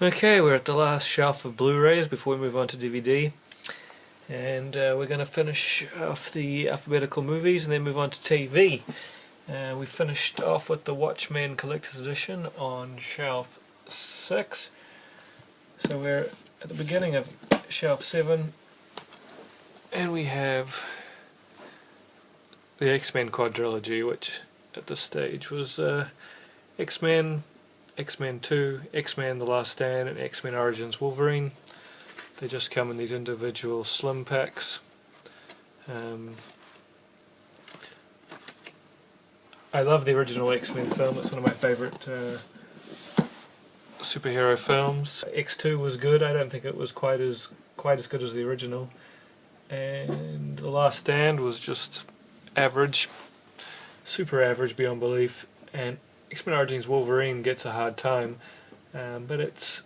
Okay, we're at the last shelf of Blu-rays before we move on to DVD, and we're going to finish off the alphabetical movies and then move on to TV. We finished off with the Watchmen Collector's Edition on shelf 6, so we're at the beginning of shelf 7, and we have the X-Men quadrilogy, which at this stage was X-Men, X-Men 2, X-Men The Last Stand, and X-Men Origins Wolverine. They just come in these individual slim packs. I love the original X-Men film. It's one of my favourite superhero films. X2 was good. I don't think it was quite as good as the original. And The Last Stand was just average, super average beyond belief. And X-Men Origins Wolverine gets a hard time, but it's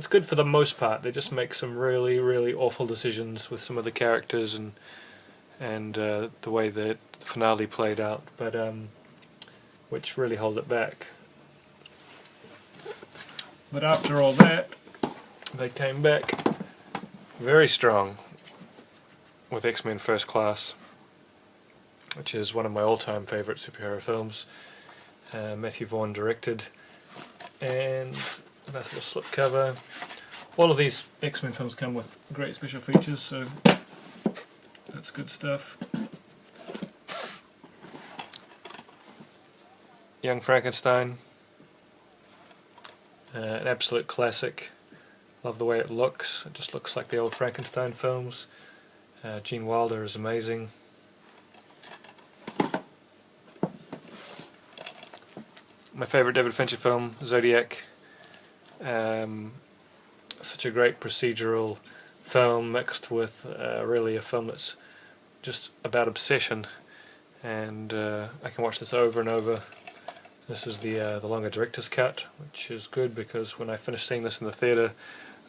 good for the most part. They just make some really awful decisions with some of the characters and the way that the finale played out, but which really hold it back. But after all that, they came back very strong with X-Men First Class, which is one of my all-time favourite superhero films. Matthew Vaughn directed, and a nice little slipcover. All of these X-Men films come with great special features, so that's good stuff. Young Frankenstein, an absolute classic. Love the way it looks. It just looks like the old Frankenstein films. Gene Wilder is amazing. My favourite David Fincher film, Zodiac. Such a great procedural film mixed with really a film that's just about obsession, and I can watch this over and over. This is the longer director's cut, which is good because when I finished seeing this in the theatre,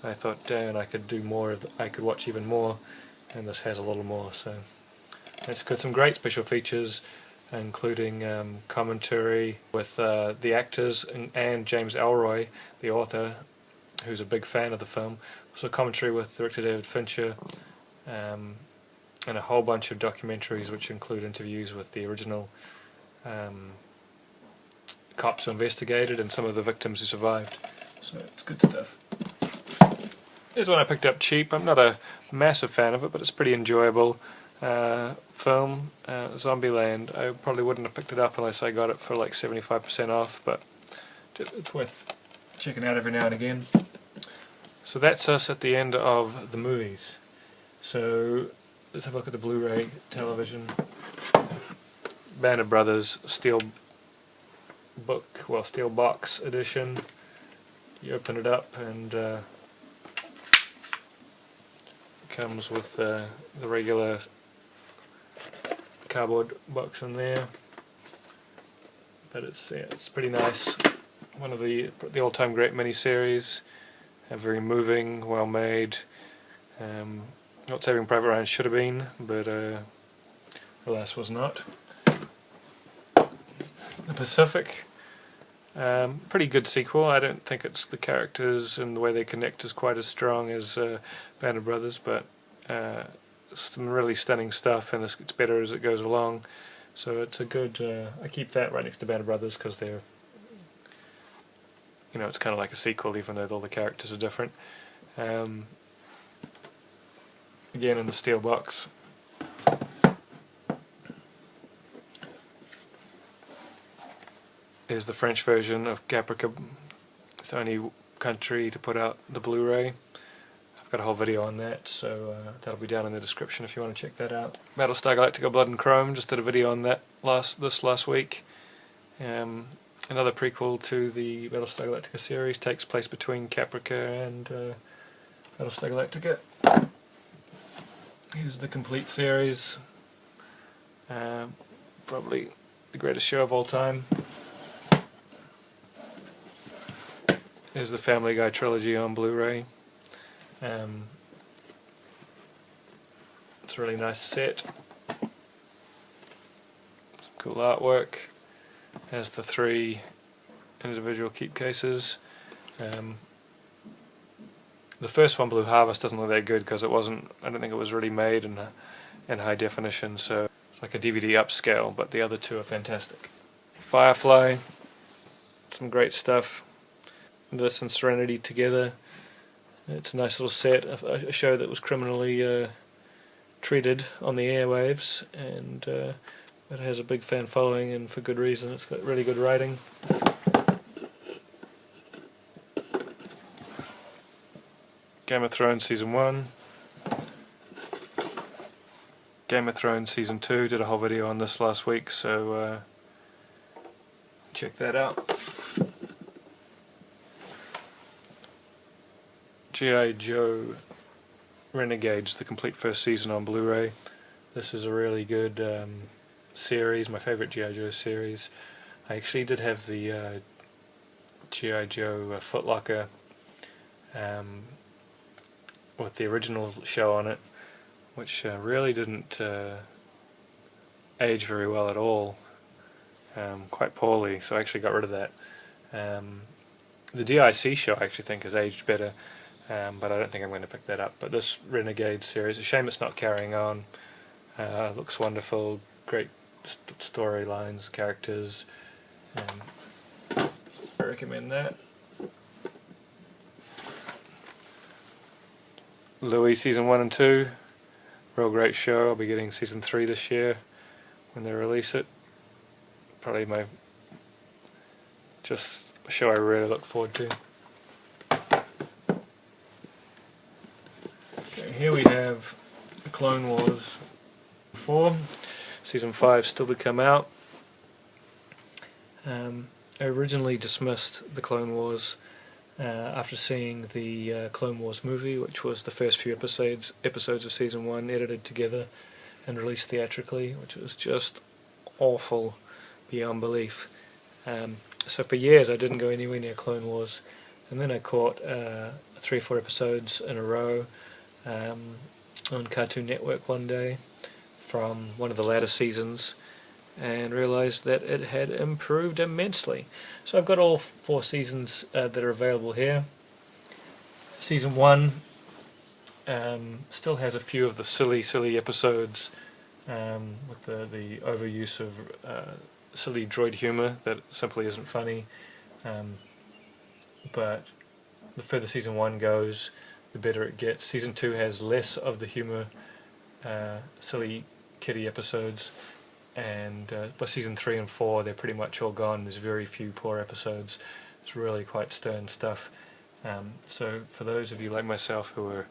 I thought, damn, I could do more. I could watch even more, and this has a little more. So it's got some great special features, including commentary with the actors and James Ellroy, the author, who's a big fan of the film. Also commentary with director David Fincher, and a whole bunch of documentaries which include interviews with the original cops who investigated and some of the victims who survived. So it's good stuff. Here's one I picked up cheap. I'm not a massive fan of it, but it's pretty enjoyable. Film, Zombieland. I probably wouldn't have picked it up unless I got it for like 75% off, but it's worth checking out every now and again. So that's us at the end of the movies. So let's have a look at the Blu-ray television. Band of Brothers steel box edition. You open it up and it comes with the regular cardboard box in there, but it's pretty nice. One of the all-time great miniseries, very moving, well made. Not Saving Private Ryan should have been, but alas was not. The Pacific, pretty good sequel. I don't think it's the characters and the way they connect is quite as strong as Band of Brothers, but some really stunning stuff, and it's better as it goes along. So it's a good. I keep that right next to Band of Brothers because they're, it's kind of like a sequel, even though all the characters are different. Again, in the steel box. Is the French version of Caprica. It's the only country to put out the Blu-ray. Got a whole video on that, so that'll be down in the description if you want to check that out. Battlestar Galactica Blood and Chrome, just did a video on that this last week. Another prequel to the Battlestar Galactica series, takes place between Caprica and Battlestar Galactica. Here's the complete series. Probably the greatest show of all time. Here's the Family Guy trilogy on Blu-ray. It's a really nice set. Some cool artwork. Has the 3 individual keep cases. The first one, Blue Harvest, doesn't look that good because it wasn't. I don't think it was really made in high definition, so it's like a DVD upscale. But the other two are fantastic. Firefly, some great stuff. This and Serenity together. It's a nice little set. A show that was criminally treated on the airwaves, and it has a big fan following, and for good reason. It's got really good writing. Game of Thrones Season 1, Game of Thrones Season 2, did a whole video on this last week, so check that out. G.I. Joe Renegades, the complete first season on Blu-ray. This is a really good series, my favourite G.I. Joe series. I actually did have the G.I. Joe Foot Locker with the original show on it, which really didn't age very well at all, quite poorly, so I actually got rid of that. The DIC show I actually think has aged better, but I don't think I'm going to pick that up. But this Renegade series, a shame it's not carrying on. Looks wonderful, great storylines, characters. I recommend that. Louis Season 1 and 2, real great show. I'll be getting Season 3 this year when they release it. Probably just a show I really look forward to. Okay, here we have the Clone Wars 4, Season 5 still to come out. I originally dismissed the Clone Wars after seeing the Clone Wars movie, which was the first few episodes of Season 1 edited together and released theatrically, which was just awful beyond belief. So for years I didn't go anywhere near Clone Wars, and then I caught 3 or 4 episodes in a row on Cartoon Network one day from one of the latter seasons, and realised that it had improved immensely. So I've got all 4 seasons that are available here. Season 1 still has a few of the silly episodes with the overuse of silly droid humour that simply isn't funny. But the further Season 1 goes, the better it gets. Season 2 has less of the humour, silly kiddie episodes, and by Season 3 and 4 they're pretty much all gone. There's very few poor episodes. It's really quite stern stuff. So for those of you like myself who are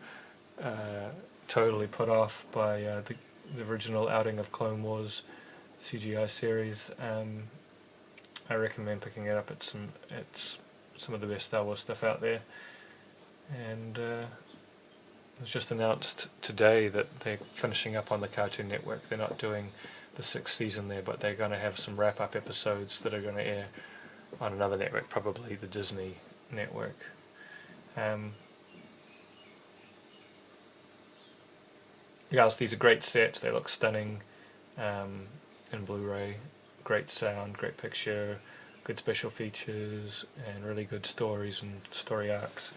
totally put off by the original outing of Clone Wars CGI series, I recommend picking it up. It's some of the best Star Wars stuff out there. And it was just announced today that they're finishing up on the Cartoon Network. They're not doing the 6th season there, but they're going to have some wrap-up episodes that are going to air on another network, probably the Disney network. Yes, these are great sets. They look stunning in Blu-ray. Great sound, great picture, good special features, and really good stories and story arcs.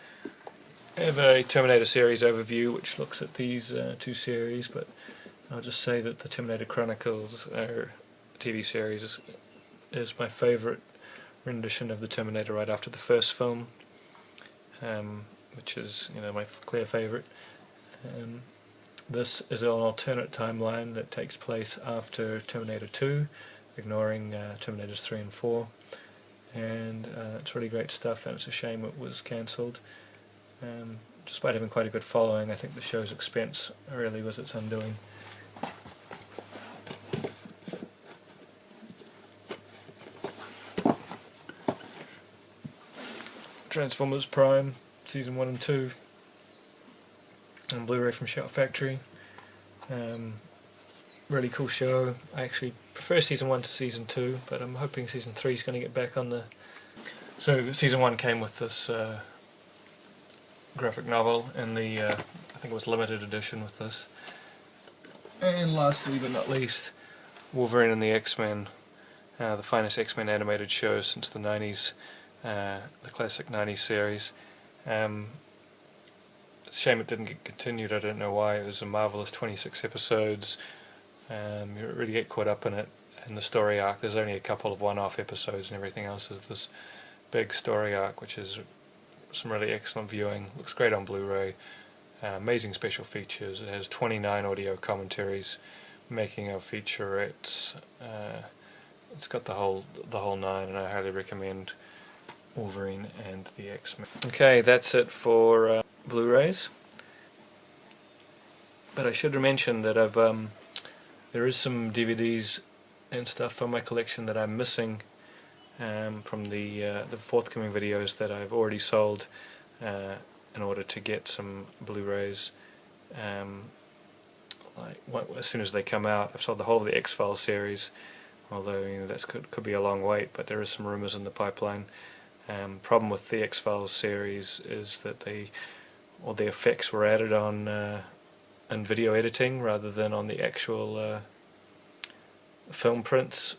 I have a Terminator series overview which looks at these 2 series, but I'll just say that the Terminator Chronicles TV series is my favourite rendition of the Terminator right after the first film, which is, my clear favourite. This is an alternate timeline that takes place after Terminator 2, ignoring Terminators 3 and 4, and it's really great stuff, and it's a shame it was cancelled. Despite having quite a good following, I think the show's expense really was its undoing. Transformers Prime, Season 1 and 2, on Blu-ray from Shout Factory. Really cool show. I actually prefer Season 1 to Season 2, but I'm hoping Season 3 is going to get back on the... So Season 1 came with this graphic novel, and the I think it was limited edition with this. And lastly but not least, Wolverine and the X-Men, the finest X-Men animated show since the 90s, the classic 90s series. It's a shame it didn't get continued. I don't know why. It was a marvelous 26 episodes. You really get caught up in it. And the story arc, there's only a couple of one-off episodes, and everything else is this big story arc, which is some really excellent viewing. Looks great on Blu-ray. Amazing special features. It has 29 audio commentaries, making of featurettes. It's got the whole nine, and I highly recommend Wolverine and the X-Men. Okay, that's it for Blu-rays. But I should mention that there is some DVDs and stuff from my collection that I'm missing from the forthcoming videos that I've already sold in order to get some Blu-rays. As soon as they come out, I've sold the whole of the X-Files series, although that could be a long wait, but there is some rumours in the pipeline. Problem with the X-Files series is that the effects were added on in video editing rather than on the actual film prints,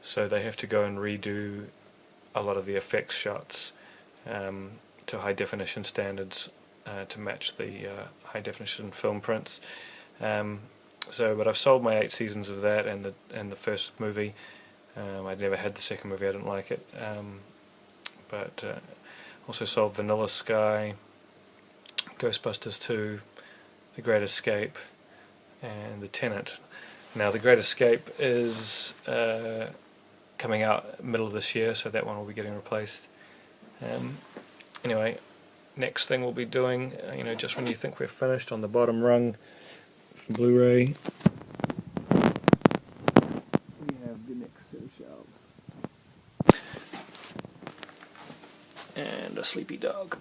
so they have to go and redo a lot of the effects shots to high definition standards to match the high definition film prints. But I've sold my 8 seasons of that and the first movie. I'd never had the second movie, I didn't like it. But also sold Vanilla Sky, Ghostbusters 2, The Great Escape, and The Tenant. Now, The Great Escape is coming out middle of this year, so that one will be getting replaced. Anyway, next thing we'll be doing, just when you think we're finished, on the bottom rung for Blu-ray, we have the next set of shelves. And a sleepy dog.